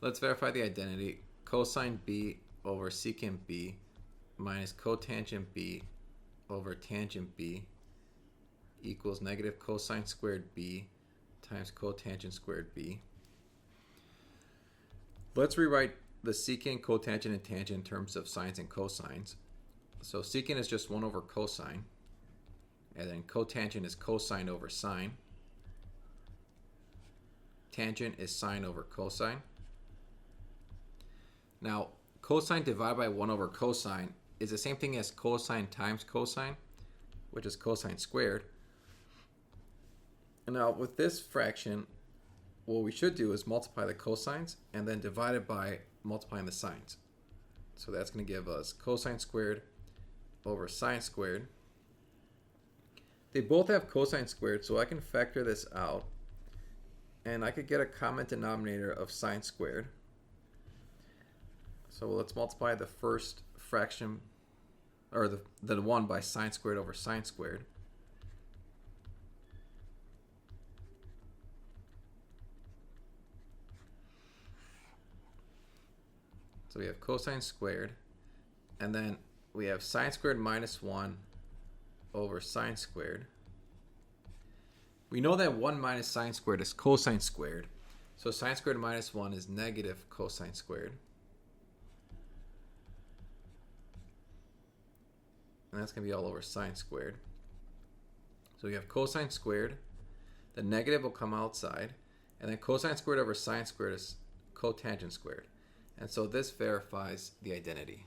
Let's verify the identity. Cosine b over secant b minus cotangent b over tangent b equals negative cosine squared b times cotangent squared b. Let's rewrite the secant, cotangent, and tangent in terms of sines and cosines. So secant is just 1 over cosine, and then cotangent is cosine over sine. Tangent is sine over cosine. Now, cosine divided by 1 over cosine is the same thing as cosine times cosine, which is cosine squared. And now with this fraction, what we should do is multiply the cosines and then divide it by multiplying the sines. So that's going to give us cosine squared over sine squared. They both have cosine squared, so I can factor this out. And I could get a common denominator of sine squared. So let's multiply the first fraction, or the 1 by sine squared over sine squared. So we have cosine squared, and then we have sine squared minus 1 over sine squared. We know that 1 minus sine squared is cosine squared, so sine squared minus 1 is negative cosine squared. And that's going to be all over sine squared. So we have cosine squared, the negative will come outside, and then cosine squared over sine squared is cotangent squared. And so this verifies the identity.